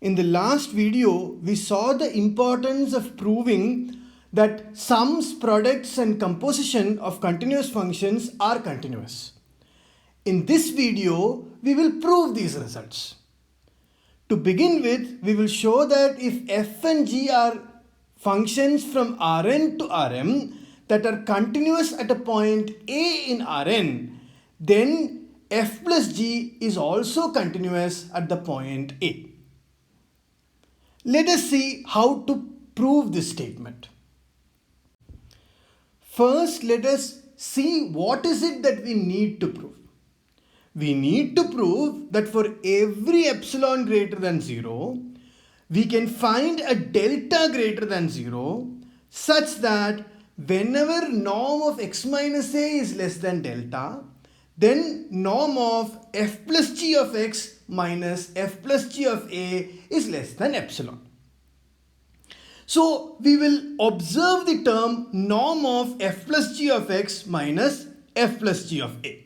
In the last video, we saw the importance of proving that sums, products and composition of continuous functions are continuous. In this video, we will prove these results. To begin with, we will show that if f and g are functions from Rn to Rm that are continuous at a point A in Rn, then f plus g is also continuous at the point A. Let us see how to prove this statement. First, let us see what is it that we need to prove. We need to prove that for every epsilon greater than 0, we can find a delta greater than 0 such that whenever norm of x minus a is less than delta, then norm of f plus g of x minus f plus g of a is less than epsilon. So we will observe the term norm of f plus g of x minus f plus g of a.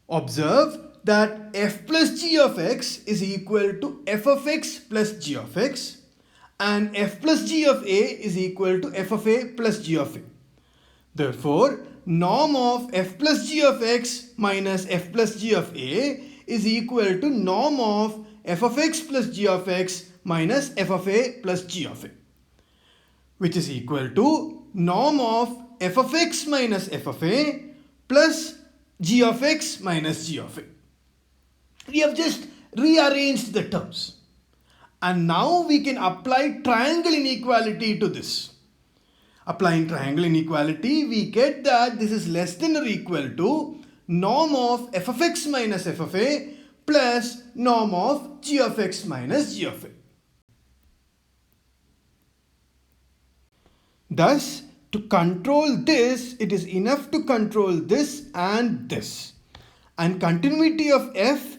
Observe that f plus g of x is equal to f of x plus g of x and f plus g of a is equal to f of a plus g of a. Therefore, norm of f plus g of x minus f plus g of a is equal to norm of f of x plus g of x minus f of a plus g of a, which is equal to norm of f of x minus f of a plus g of x minus g of a. We have just rearranged the terms. And now we can apply triangle inequality to this. Applying triangle inequality, we get that this is less than or equal to norm of f of x minus f of a plus norm of g of x minus g of a. Thus, to control this, it is enough to control this and this. And continuity of f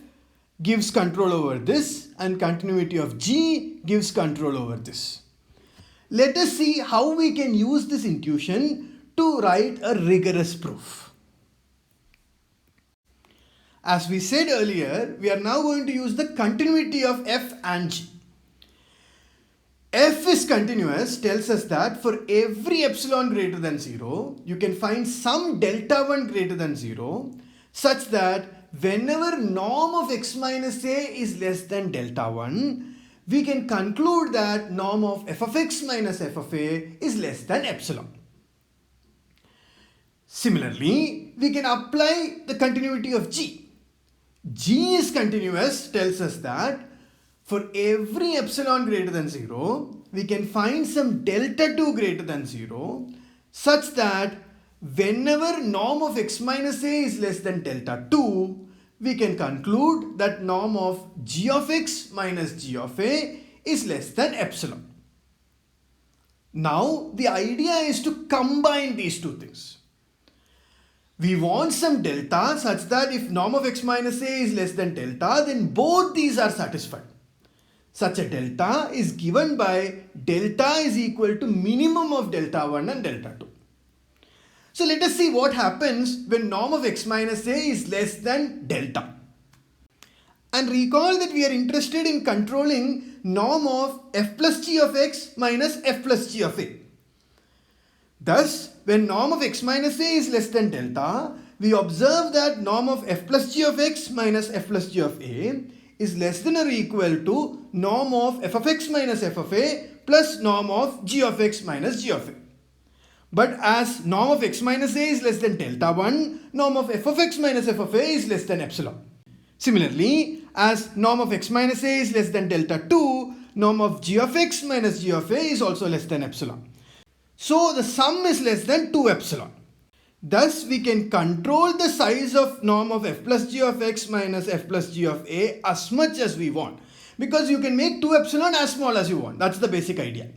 gives control over this and continuity of g gives control over this. Let us see how we can use this intuition to write a rigorous proof. As we said earlier, we are now going to use the continuity of f and g. F is continuous tells us that for every epsilon greater than 0, you can find some delta 1 greater than 0 such that whenever norm of x minus a is less than delta 1, we can conclude that norm of f of x minus f of a is less than epsilon. Similarly, we can apply the continuity of g. G is continuous tells us that for every epsilon greater than 0, we can find some delta 2 greater than 0 such that whenever norm of x minus a is less than delta 2, we can conclude that norm of g of x minus g of a is less than epsilon. Now, the idea is to combine these two things. We want some delta such that if norm of x minus a is less than delta, then both these are satisfied. Such a delta is given by delta is equal to minimum of delta 1 and delta 2. So let us see what happens when norm of x minus a is less than delta. And recall that we are interested in controlling norm of f plus g of x minus f plus g of a. Thus, when norm of x minus a is less than delta, we observe that norm of f plus g of x minus f plus g of a is less than or equal to norm of f of x minus f of a plus norm of g of x minus g of a. But as norm of x minus a is less than delta 1, norm of f of x minus f of a is less than epsilon. Similarly, as norm of x minus a is less than delta 2, norm of g of x minus g of a is also less than epsilon. So the sum is less than 2 epsilon. Thus, we can control the size of norm of f plus g of x minus f plus g of a as much as we want. Because you can make 2 epsilon as small as you want. That's the basic idea.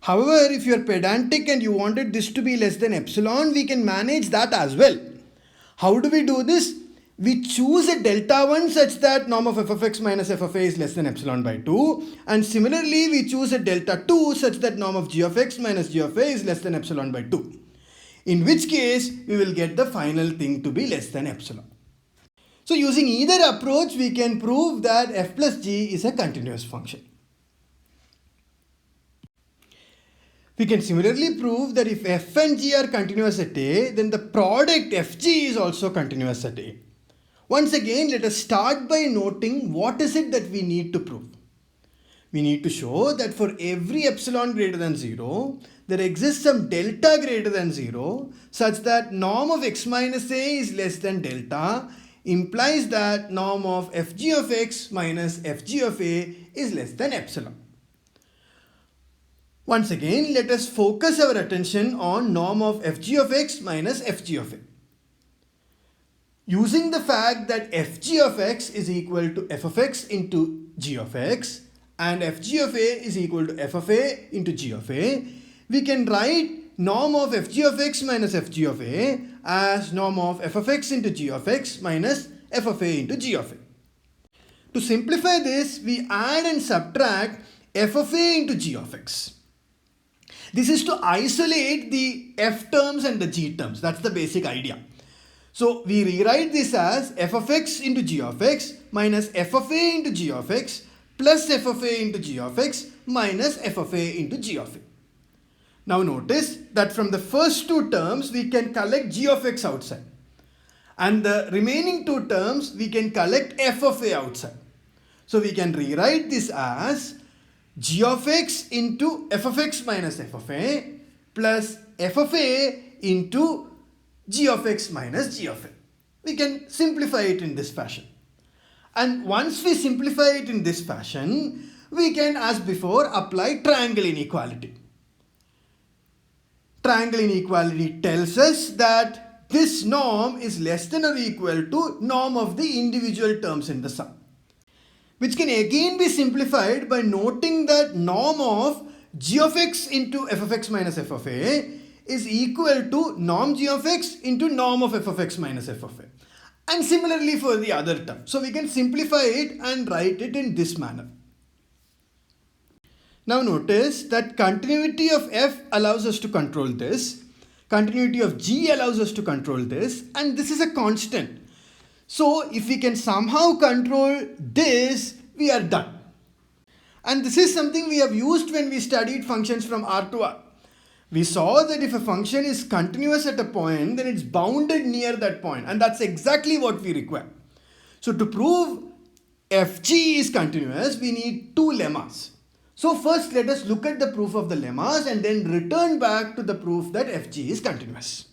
However, if you are pedantic and you wanted this to be less than epsilon, we can manage that as well. How do we do this? We choose a delta 1 such that norm of f of x minus f of a is less than epsilon by 2. And similarly, we choose a delta 2 such that norm of g of x minus g of a is less than epsilon by 2. In which case, we will get the final thing to be less than epsilon. So using either approach, we can prove that f plus g is a continuous function. We can similarly prove that if f and g are continuous at a, then the product fg is also continuous at a. Once again, let us start by noting what is it that we need to prove. We need to show that for every epsilon greater than 0, there exists some delta greater than 0 such that norm of x minus a is less than delta implies that norm of fg of x minus fg of a is less than epsilon. Once again, let us focus our attention on norm of fg of x minus fg of a. Using the fact that fg of x is equal to f of x into g of x and fg of a is equal to f of a into g of a, we can write norm of fg of x minus fg of a as norm of f of x into g of x minus f of a into g of a. To simplify this, we add and subtract f of a into g of x. This is to isolate the f terms and the g terms. That's the basic idea. So we rewrite this as f of x into g of x minus f of a into g of x plus f of a into g of x minus f of a into g of a. Now notice that from the first two terms we can collect g of x outside. And the remaining two terms we can collect f of a outside. So we can rewrite this as g of x into f of x minus f of a plus f of a into g of x minus g of a. We can simplify it in this fashion. And once we simplify it in this fashion, we can, as before, apply triangle inequality. Triangle inequality tells us that this norm is less than or equal to norm of the individual terms in the sum, which can again be simplified by noting that norm of g of x into f of x minus f of a is equal to norm g of x into norm of f of x minus f of a. And similarly for the other term. So we can simplify it and write it in this manner. Now notice that continuity of f allows us to control this. Continuity of g allows us to control this. And this is a constant. So if we can somehow control this, we are done. And this is something we have used when we studied functions from R to R. We saw that if a function is continuous at a point, then it's bounded near that point. And that's exactly what we require. So to prove fg is continuous, we need two lemmas. So first let us look at the proof of the lemmas and then return back to the proof that fg is continuous.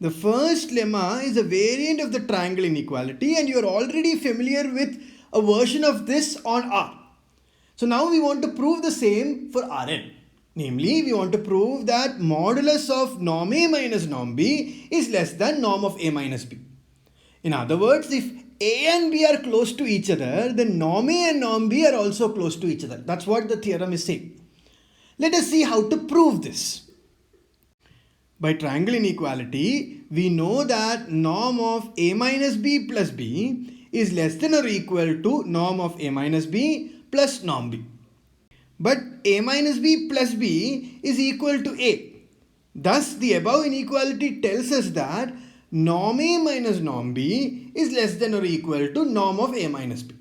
The first lemma is a variant of the triangle inequality and you are already familiar with a version of this on R. So now we want to prove the same for Rn. Namely, we want to prove that modulus of norm A minus norm B is less than norm of A minus B. In other words, if A and B are close to each other, then norm A and norm B are also close to each other. That's what the theorem is saying. Let us see how to prove this. By triangle inequality, we know that norm of A minus B plus B is less than or equal to norm of A minus B plus norm B. But A minus B plus B is equal to A. Thus, the above inequality tells us that norm A minus norm B is less than or equal to norm of A minus B.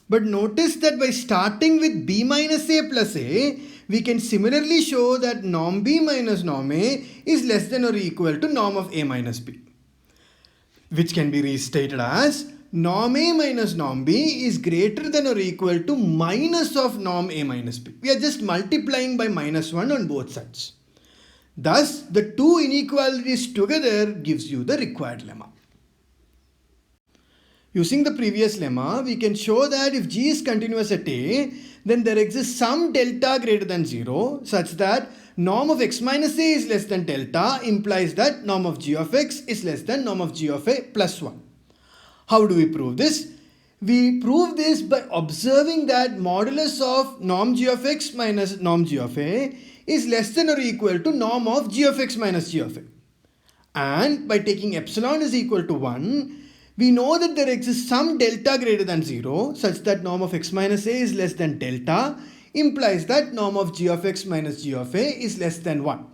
But notice that by starting with B minus A plus A, we can similarly show that norm B minus norm A is less than or equal to norm of A minus B, which can be restated as norm A minus norm B is greater than or equal to minus of norm A minus B. We are just multiplying by minus 1 on both sides. Thus, the two inequalities together gives you the required lemma. Using the previous lemma, we can show that if g is continuous at a, then there exists some delta greater than 0 such that norm of x minus a is less than delta implies that norm of g of x is less than norm of g of a plus 1. How do we prove this? We prove this by observing that modulus of norm g of x minus norm g of a is less than or equal to norm of g of x minus g of a. And by taking epsilon is equal to 1, we know that there exists some delta greater than 0 such that norm of x minus a is less than delta implies that norm of g of x minus g of a is less than 1.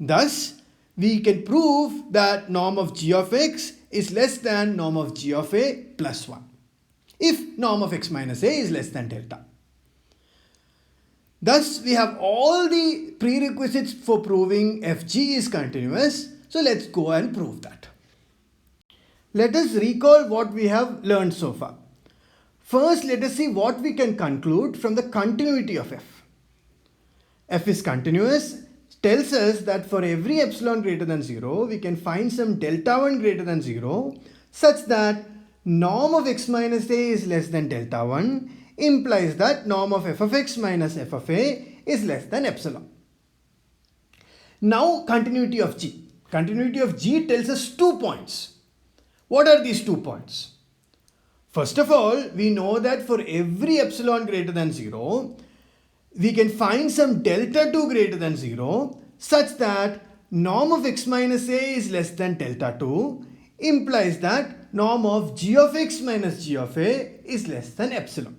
Thus, we can prove that norm of g of x is less than norm of g of a plus 1 if norm of x minus a is less than delta. Thus, we have all the prerequisites for proving fg is continuous. So let's go and prove that. Let us recall what we have learned so far. First, let us see what we can conclude from the continuity of f. F is continuous tells us that for every epsilon greater than 0, we can find some delta 1 greater than 0 such that norm of x minus a is less than delta 1 implies that norm of f of x minus f of a is less than epsilon. Now continuity of g. Continuity of g tells us 2 points. What are these 2 points? First of all, we know that for every epsilon greater than 0, we can find some delta 2 greater than 0 such that norm of x minus a is less than delta 2 implies that norm of g of x minus g of a is less than epsilon.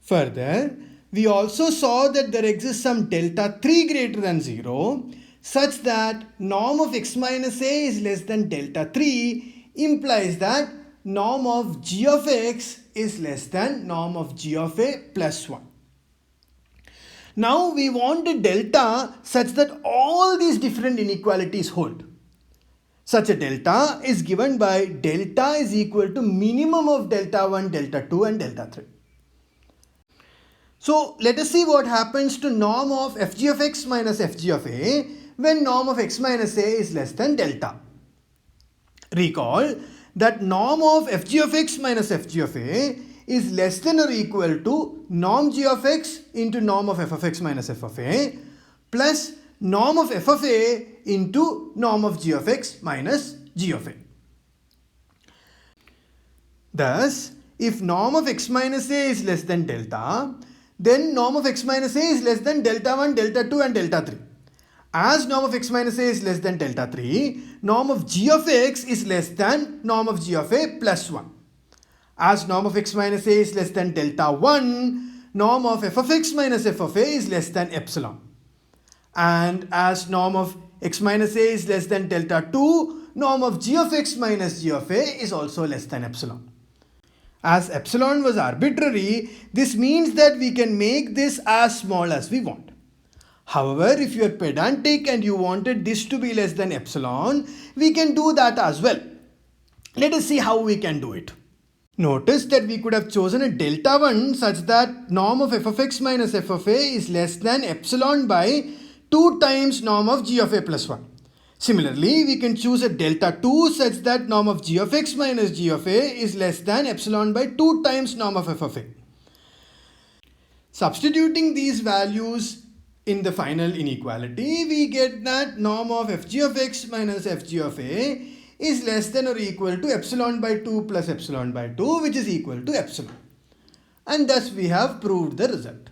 Further, we also saw that there exists some delta 3 greater than 0 such that norm of x minus a is less than delta 3 implies that norm of g of x is less than norm of g of a plus 1. Now we want a delta such that all these different inequalities hold. Such a delta is given by delta is equal to minimum of delta 1, delta 2 and delta 3. So let us see what happens to norm of fg of x minus fg of a when norm of x minus a is less than delta. Recall that norm of fg of x minus fg of a is less than or equal to norm g of x into norm of f of x minus f of a plus norm of f of a into norm of g of x minus g of a. Thus, if norm of x minus a is less than delta, then norm of x minus a is less than delta 1, delta 2 and delta 3. As norm of x minus a is less than delta 3, norm of g of x is less than norm of g of a plus 1. As norm of x minus a is less than delta 1, norm of f of x minus f of a is less than epsilon. And as norm of x minus a is less than delta 2, norm of g of x minus g of a is also less than epsilon. As epsilon was arbitrary, this means that we can make this as small as we want. However, if you are pedantic and you wanted this to be less than epsilon, we can do that as well. Let us see how we can do it. Notice that we could have chosen a delta 1 such that norm of f of x minus f of a is less than epsilon by 2 times norm of g of a plus 1. Similarly, we can choose a delta 2 such that norm of g of x minus g of a is less than epsilon by 2 times norm of f of a. Substituting these values in the final inequality, we get that norm of fg of x minus fg of a is less than or equal to epsilon by 2 plus epsilon by 2, which is equal to epsilon. And thus we have proved the result.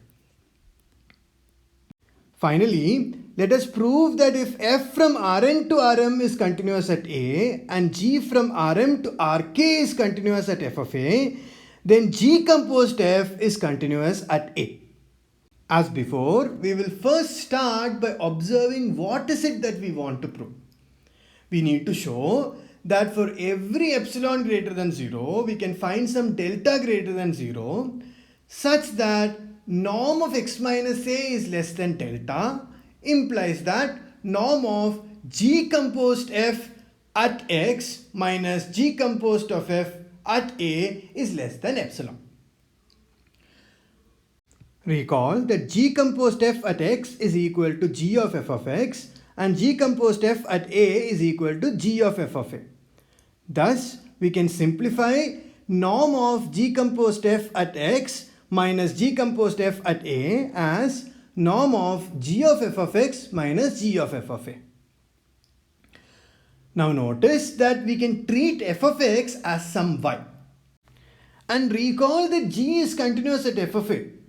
Finally, let us prove that if f from Rn to Rm is continuous at a and g from Rm to Rk is continuous at f of a, then g composed f is continuous at a. As before, we will first start by observing what is it that we want to prove. We need to show that for every epsilon greater than 0, we can find some delta greater than 0 such that norm of x minus a is less than delta implies that norm of g composed f at x minus g composed of f at a is less than epsilon. Recall that g composed f at x is equal to g of f of x and g composed f at a is equal to g of f of a. Thus, we can simplify norm of g composed f at x minus g composed f at a as norm of g of f of x minus g of f of a. Now notice that we can treat f of x as some y. And recall that g is continuous at f of a.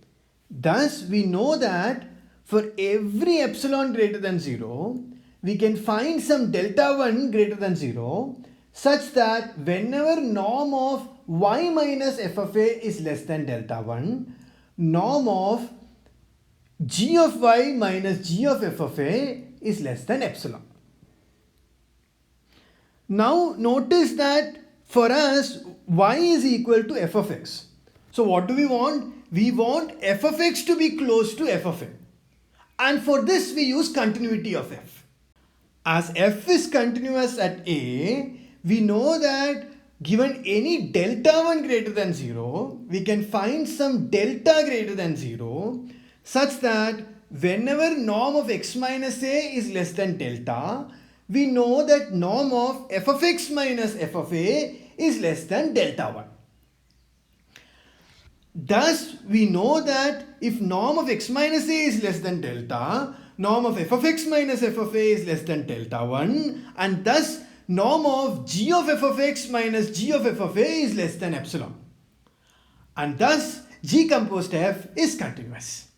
Thus, we know that for every epsilon greater than 0, we can find some delta 1 greater than 0 such that whenever norm of y minus f of a is less than delta 1, norm of g of y minus g of f of a is less than epsilon. Now notice that for us y is equal to f of x. So what do we want? We want f of x to be close to f of a. And for this we use continuity of f. As f is continuous at a, we know that given any delta 1 greater than 0, we can find some delta greater than 0 such that whenever norm of x minus a is less than delta, we know that norm of f of x minus f of a is less than delta 1. Thus, we know that if norm of x minus a is less than delta, norm of f of x minus f of a is less than delta 1, and thus norm of g of f of x minus g of f of a is less than epsilon. And thus, g composed f is continuous.